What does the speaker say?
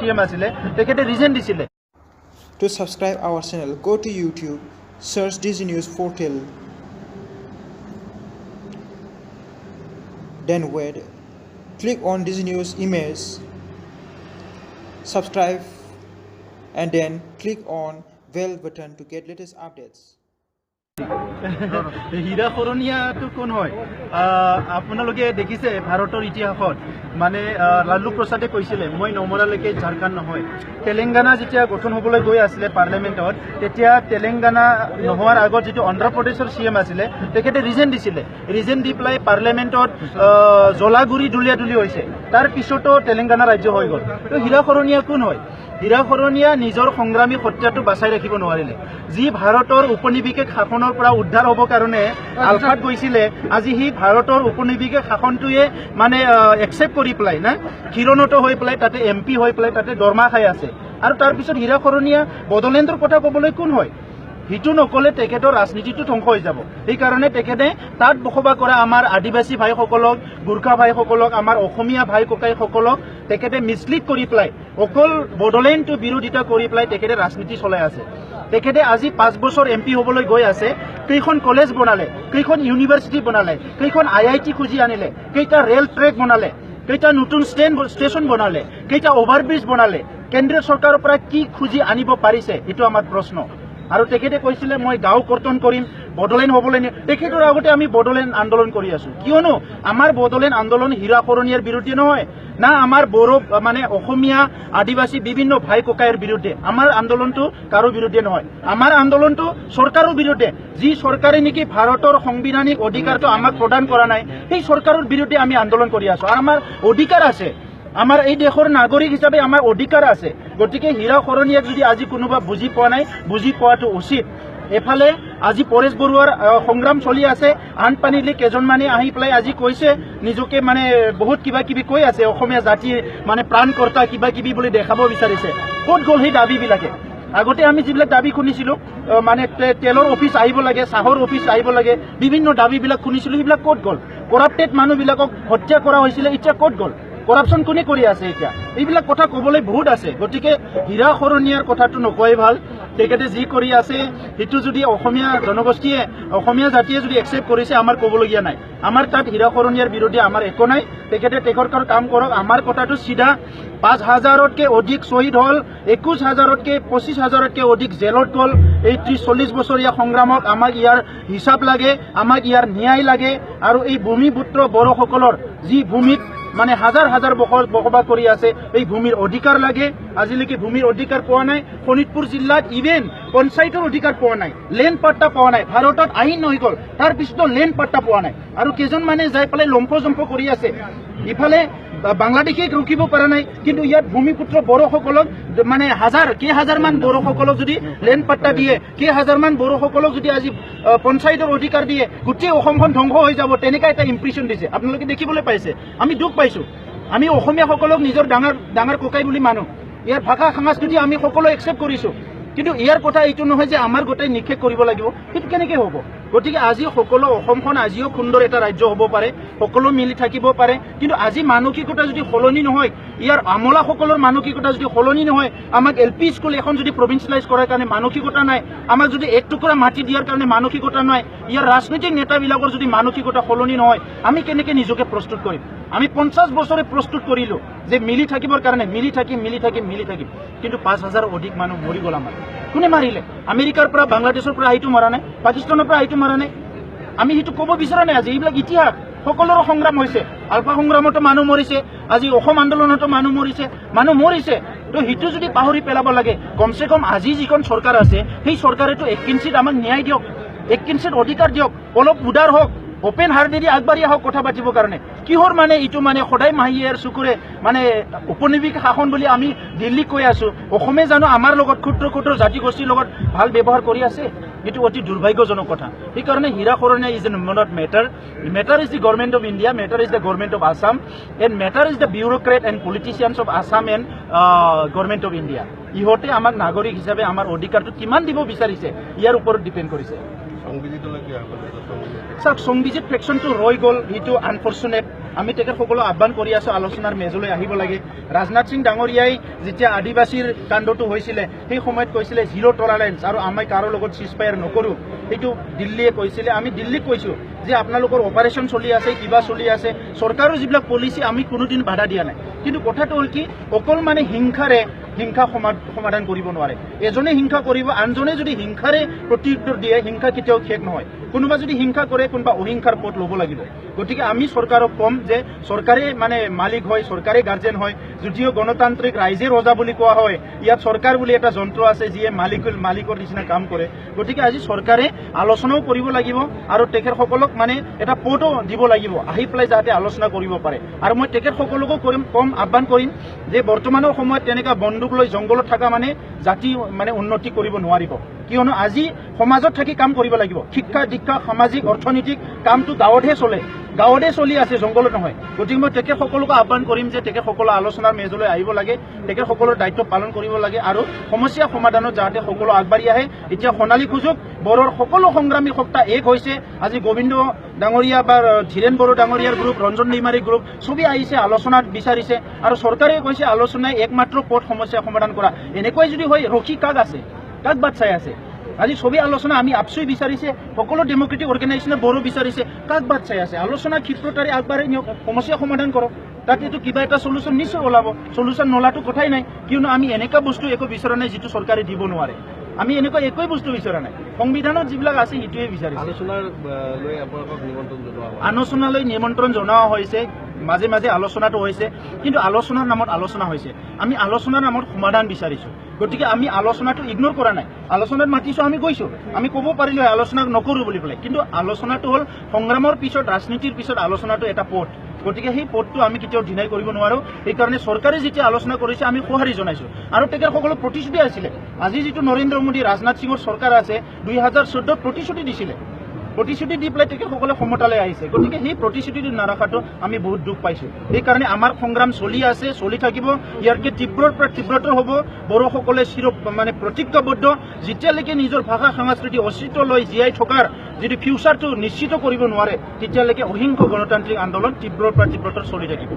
CM আছিলে তেখেতে ৰিজেন দিছিলে To subscribe our channel, go to YouTube, search Digi News Portal, then wait, click on Digi News image, subscribe, and then click on bell button to get latest updates. হীৰা খৰণীয়াটো কোন হয় আপোনালোকে দেখিছে ভাৰতৰ ইতিহাসত মানে লালু প্ৰসাদে কৈছিলে মই নমৰালৈকে ঝাৰখণ্ড নহয় তেলেংগানা যেতিয়া গঠন হ'বলৈ গৈ আছিলে পাৰ্লিয়ামেণ্টত তেতিয়া তেলেংগানা নোহোৱাৰ আগত যিটো অন্ধ্ৰপ্ৰদেশৰ CM আছিলে তেখেতে ৰিজেন দিছিলে ৰিজেন দি পেলাই পাৰ্লিয়ামেণ্টত জলাগুৰি দুলিয়াদুলি হৈছে তাৰ পিছতো তেলেংগানা ৰাজ্য হৈ গ'ল তো হীৰা খৰণীয়া কোন হয় হীৰা খৰণীয়া নিজৰ সংগ্ৰামী সত্যাটো বাচাই ৰাখিব নোৱাৰিলে যি ভাৰতৰ উপনিবেশিক শাসনৰ পৰা উদ্ধাৰ হ'ব কাৰণে আলফাত গৈছিলে আজি সি ভাৰতৰ উপনিবেশিক শাসনটোৱে মানে একচেপ্ট কৰি পেলাই না ক্ষীৰণত হৈ পেলাই তাতে MP হৈ পেলাই তাতে দৰমহা খাই আছে আৰু তাৰপিছত হীৰা খৰণীয়া বড়োলেণ্ডৰ কথা ক'বলৈ কোন হয় হিটো নকলে তেখেতৰ ৰাজনীতিটো ধ্বংস হৈ যাব সেইকাৰণে তেখেতে তাত বসবাস কৰা আমাৰ আদিবাসী ভাইসকলক গোৰ্খা ভাইসকলক আমাৰ অসমীয়া ভাই ককাইসকলক তেখেতে মিছলিড কৰি পেলাই অকল বড়োলেণ্ডটো বিৰোধিতা কৰি পেলাই তেখেতে ৰাজনীতি চলাই আছে তেখেতে আজি 5 বছৰ MP হ'বলৈ গৈ আছে কেইখন কলেজ বনালে কেইখন ইউনিভাৰ্চিটি বনালে কেইখন IIT খুজি আনিলে কেইটা ৰেল ট্ৰেক বনালে কেইটা নতুন ষ্টেচন বনালে কেইটা অভাৰব্ৰিজ বনালে কেন্দ্ৰীয় চৰকাৰৰ পৰা কি খুজি আনিব পাৰিছে এইটো আমাৰ প্ৰশ্ন আৰু তেখেতে কৈছিলে মই গাঁও কৰ্তন কৰিম বড়োলেণ্ড হ'বলৈ তেখেতৰ আগতে আমি বড়োলেণ্ড আন্দোলন কৰি আছো কিয়নো আমাৰ বড়োলেণ্ড আন্দোলন হীৰা খৰণীয়াৰ বিৰুদ্ধে নহয় না আমাৰ বড়ো মানে অসমীয়া আদিবাসী বিভিন্ন ভাই ককাইৰ বিৰুদ্ধে আমাৰ আন্দোলনটো কাৰো বিৰুদ্ধে নহয় আমাৰ আন্দোলনটো চৰকাৰৰ বিৰুদ্ধে যি চৰকাৰে নেকি ভাৰতৰ সাংবিধানিক অধিকাৰটো আমাক প্ৰদান কৰা নাই সেই চৰকাৰৰ বিৰুদ্ধে আমি আন্দোলন কৰি আছো আৰু আমাৰ অধিকাৰ আছে আমাৰ এই দেশৰ নাগৰিক হিচাপে আমাৰ অধিকাৰ আছে গতিকে হীৰা খৰণীয়াক যদি আজি কোনোবা বুজি পোৱা নাই বুজি পোৱাটো উচিত এফালে আজি পৰেশ বৰুৱাৰ সংগ্ৰাম চলি আছে আন পানীলে কেজনমানে আহি পেলাই আজি কৈছে নিজকে মানে বহুত কিবা কিবি কৈ আছে অসমীয়া জাতি মানে প্ৰাণকৰ্তা কিবা কিবি বুলি দেখাব বিচাৰিছে ক'ত গ'ল সেই দাবীবিলাকে আগতে আমি যিবিলাক দাবী শুনিছিলোঁ মানে তেলৰ অফিচ আহিব লাগে চাহৰ অফিচ আহিব লাগে বিভিন্ন দাবীবিলাক শুনিছিলোঁ সেইবিলাক ক'ত গ'ল কৰাপ্টেড মানুহবিলাকক হত্যা কৰা হৈছিলে এতিয়া ক'ত গ'ল কৰাপশ্যন কোনে কৰি আছে এতিয়া এইবিলাক কথা ক'বলৈ বহুত আছে গতিকে হীৰা খৰণীয়াৰ কথাটো নকোৱাই ভাল তেখেতে যি কৰি আছে সেইটো যদি অসমীয়া জনগোষ্ঠীয়ে অসমীয়া জাতিয়ে যদি একচেপ্ট কৰিছে আমাৰ ক'বলগীয়া নাই আমাৰ তাত হীৰা খৰণীয়াৰ বিৰুদ্ধে আমাৰ একো নাই তেখেতে তেখেতৰ কাম কৰক আমাৰ কথাটো চিধা 5,000তকৈ অধিক শ্বহীদ হ'ল 21,000তকৈ 25,000তকৈ অধিক জেলত গ'ল এই 30-40 বছৰীয়া সংগ্ৰামক আমাক ইয়াৰ হিচাপ লাগে আমাক ইয়াৰ ন্যায় লাগে আৰু এই ভূমিপুত্ৰ বড়োসকলৰ যি ভূমিত মানে হাজাৰ হাজাৰ বসবাস কৰি আছে এই ভূমিৰ অধিকাৰ লাগে আজিলৈকে ভূমিৰ অধিকাৰ পোৱা নাই শোণিতপুৰ জিলাত ইভেন পঞ্চায়তৰ অধিকাৰ পোৱা নাই লেণ্ড পাট্টা পোৱা নাই ভাৰতত আইন হৈ গ'ল তাৰ পিছতো লেণ্ড পাট্টা পোৱা নাই আৰু কেইজনমানে যাই পেলাই লম্ফজম্ফ কৰি আছে ইফালে বাংলাদেশে ৰখিব পৰা নাই কিন্তু ইয়াত ভূমিপুত্ৰ বড়োসকলক মানে কেইহাজাৰমান বড়োসকলক যদি লেণ্ড পাট্টা দিয়ে কেইহাজাৰমান বড়োসকলক যদি আজি পঞ্চায়তৰ অধিকাৰ দিয়ে গোটেই অসমখন ধ্বংস হৈ যাব তেনেকুৱা এটা ইম্প্ৰেশ্যন দিছে আপোনালোকে দেখিবলৈ পাইছে আমি দুখ পাইছোঁ আমি অসমীয়াসকলক নিজৰ ডাঙৰ ককাই বুলি মানো ইয়াৰ ভাষা সংস্কৃতি আমি সকলো একচেপ্ট কৰিছোঁ কিন্তু ইয়াৰ কথা এইটো নহয় যে আমাৰ গোটেই নিষেধ কৰিব লাগিব সেইটো কেনেকৈ হ'ব গতিকে আজি সকলো অসমখন আজিও সুন্দৰ এটা ৰাজ্য হ'ব পাৰে সকলো মিলি থাকিব পাৰে কিন্তু আজি মানসিকতা যদি সলনি নহয় ইয়াৰ আমলাসকলৰ মানসিকতা যদি সলনি নহয় আমাক LP স্কুল এখন যদি প্ৰভিন্সিয়েলাইজ কৰাৰ কাৰণে মানসিকতা নাই আমাক যদি এক টুকুৰা মাটি দিয়াৰ কাৰণে মানসিকতা নাই ইয়াৰ ৰাজনৈতিক নেতাবিলাকৰ যদি মানসিকতা সলনি নহয় আমি কেনেকৈ নিজকে প্ৰস্তুত কৰিম আমি 50 বছৰে প্ৰস্তুত কৰিলোঁ যে মিলি থাকিবৰ কাৰণে মিলি থাকিম কিন্তু 5,000 অধিক মানুহ মৰি গ'ল আমাৰ কোনে মাৰিলে আমেৰিকাৰ পৰা বাংলাদেশৰ পৰা আহিটো মৰা নাই পাকিস্তানৰ পৰা আহিটো মৰা নাই আমি সেইটো ক'ব বিচৰা নাই আজি এইবিলাক ইতিহাস সকলোৰে সংগ্ৰাম হৈছে আলফা সংগ্ৰামতো মানুহ মৰিছে আজি অসম আন্দোলনতো মানুহ মৰিছে তো সেইটো যদি পাহৰি পেলাব লাগে কমচে কম আজি যিখন চৰকাৰ আছে সেই চৰকাৰেতো 1 ইঞ্চিত আমাক ন্যায় দিয়ক 1 ইঞ্চিত অধিকাৰ দিয়ক অলপ উদাৰ হওক ওপেন হাৰ্টেদি আগবাঢ়ি আহক কথা পাতিবৰ কাৰণে কিহৰ মানে এইটো মানে সদায় মাহিয়াৰ চকুৰে মানে উপনিবেশিক শাসন বুলি আমি দিল্লীক কৈ আছোঁ অসমে জানো আমাৰ লগত ক্ষুদ্ৰ জাতি গোষ্ঠীৰ লগত ভাল ব্যৱহাৰ কৰি আছে এইটো অতি দুৰ্ভাগ্যজনক কথা সেইকাৰণে Hira Kharania is not matter is the government of India matter is the government of Assam and matter is the bureaucrat and politicians of Assam and government of India ইহঁতে আমাক নাগৰিক হিচাপে আমাৰ অধিকাৰটো কিমান দিব বিচাৰিছে ইয়াৰ ওপৰত ডিপেণ্ড কৰিছে চাওক সংবিজিত ফ্ৰেকশ্যনটো ৰৈ গ'ল সেইটো আনফৰ্চুনেট আমি তেখেতসকলক আহ্বান কৰি আছোঁ আলোচনাৰ মেজলৈ আহিব লাগে। ৰাজনাথ সিং ডাঙৰীয়াই যেতিয়া আদিবাসীৰ কাণ্ডটো হৈছিলে সেই সময়ত কৈছিলে জিৰ' টলাৰেঞ্চ আৰু আমি কাৰো লগত চিজফায়াৰ নকৰোঁ, সেইটো দিল্লীয়ে কৈছিলে। আমি দিল্লীক কৈছোঁ যে আপোনালোকৰ অপাৰেশ্যন চলি আছে, কিবা চলি আছে, চৰকাৰৰ যিবিলাক পলিচি আমি কোনোদিন বাধা দিয়া নাই। কিন্তু কথাটো হ'ল কি, অকল মানে হিংসাৰে হিংসা সমাধান কৰিব নোৱাৰে। এজনে হিংসা কৰিব, আনজনে যদি হিংসাৰে প্ৰত্যুত্তৰ দিয়ে, হিংসা কেতিয়াও শেষ নহয়। কোনোবা যদি হিংসা কৰে, কোনোবা অহিংসাৰ পথ ল'ব লাগিব। গতিকে আমি চৰকাৰক ক'ম যে চৰকাৰে মানে মালিক হয়, চৰকাৰে গাৰ্জেন হয়। যদিও গণতান্ত্ৰিক ৰাইজে ৰজা বুলি কোৱা হয়, ইয়াত চৰকাৰ বুলি এটা যন্ত্ৰ আছে যিয়ে মালিকৰ নিচিনা কাম কৰে। গতিকে আজি চৰকাৰে আলোচনাও কৰিব লাগিব আৰু তেখেতসকলক মানে এটা পথো দিব লাগিব, আহি পেলাই যাতে আলোচনা কৰিব পাৰে। আৰু মই তেখেতসকলকো কম আহ্বান কৰিম যে বৰ্তমানৰ সময়ত তেনেকুৱা বন্দুক লৈ জংঘলত থকা মানে জাতি মানে উন্নতি কৰিব নোৱাৰিব। কিয়নো আজি সমাজত থাকি কাম কৰিব লাগিব। শিক্ষা দীক্ষা সামাজিক অৰ্থনৈতিক কামটো গাঁৱতে চলি আছে, জংঘলত নহয়। গতিকে মই তেখেতসকলকো আহ্বান কৰিম যে তেখেতসকলৰ আলোচনাৰ মেজলৈ আহিব লাগে, তেখেতসকলৰ দায়িত্ব পালন কৰিব লাগে আৰু সমস্যা সমাধানত যাতে সকলো আগবাঢ়ি আহে। এতিয়া সোণালী সুযোগ, বড়োৰ সকলো সংগ্ৰামী সত্তা এক হৈছে। আজি গোবিন্দ ডাঙৰীয়া বা ধীৰেন বড়ো ডাঙৰীয়াৰ গ্ৰুপ, ৰঞ্জন দৈমাৰী গ্ৰুপ চবেই আহিছে, আলোচনাত বিচাৰিছে আৰু চৰকাৰে কৈছে আলোচনাই একমাত্ৰ পথ সমস্যা সমাধান কৰা। এনেকৈ যদি হয়, ৰখি কাক বাট চাই আছে? আজি ছবি আলোচনা আমি আপচুই বিচাৰিছে, সকলো ডেমক্ৰেটিক অৰ্গেনাইজেশ্যনে বড়ো বিচাৰিছে, কাক বাট চাই আছে? আলোচনা ক্ষেত্ৰতাৰে আগবাঢ়ি নিয়ক, সমস্যা সমাধান কৰক, তাতেতো কিবা এটা চলুশ্যন নিশ্চয় ওলাব। চলুশ্যন নোলাটো কথাই নাই, কিয়নো আমি এনেকুৱা বস্তু একো বিচৰা নাই যিটো চৰকাৰে দিব নোৱাৰে। আমি এনেকুৱা একোৱে বস্তু বিচৰা নাই, সংবিধানত যিবিলাক আছে সেইটোৱে বিচাৰিছে। আলোচনালৈ নিমন্ত্ৰণ জনোৱা হৈছে, মাজে মাজে আলোচনাটো হৈছে, কিন্তু আলোচনাৰ নামত আলোচনা হৈছে। আমি আলোচনাৰ নামত সমাধান বিচাৰিছোঁ। গতিকে আমি আলোচনাটো ইগনোৰ কৰা নাই। আলোচনাত মাতিছোঁ, আমি গৈছোঁ, আমি ক'ব পাৰিলোঁ আলোচনা নকৰোঁ বুলি পেলাই। কিন্তু আলোচনাটো হ'ল সংগ্ৰামৰ পিছত, ৰাজনীতিৰ পিছত আলোচনাটো এটা পথ। গতিকে সেই পথটো আমি কেতিয়াও ডিনাই কৰিব নোৱাৰোঁ। সেইকাৰণে চৰকাৰে যেতিয়া আলোচনা কৰিছে আমি সঁহাৰি জনাইছোঁ আৰু তেখেতসকলক প্ৰতিশ্ৰুতি আছিলে। আজি যিটো নৰেন্দ্ৰ মোদী ৰাজনাথ সিঙৰ চৰকাৰ আছে, 2014 প্ৰতিশ্ৰুতি দিছিলে, প্ৰতিশ্ৰুতি দি পেলাই তেখেতসকলে ক্ষমতালৈ আহিছে। গতিকে সেই প্ৰতিশ্ৰুতিটো নাৰাখাটো আমি বহুত দুখ পাইছোঁ। সেইকাৰণে আমাৰ সংগ্ৰাম চলি আছে, চলি থাকিব। ইয়াতকৈ তীব্ৰৰ পৰা তীব্ৰতৰ হ'ব। বড়োসকলে মানে প্ৰতিজ্ঞাবদ্ধ, যেতিয়ালৈকে নিজৰ ভাষা সংস্কৃতি অস্তিত্ব লৈ জীয়াই থকাৰ যদি ফিউচাৰটো নিশ্চিত কৰিব নোৱাৰে, তেতিয়ালৈকে অহিংস গণতান্ত্ৰিক আন্দোলন তীব্ৰৰ পৰা তীব্ৰতৰ চলি থাকিব।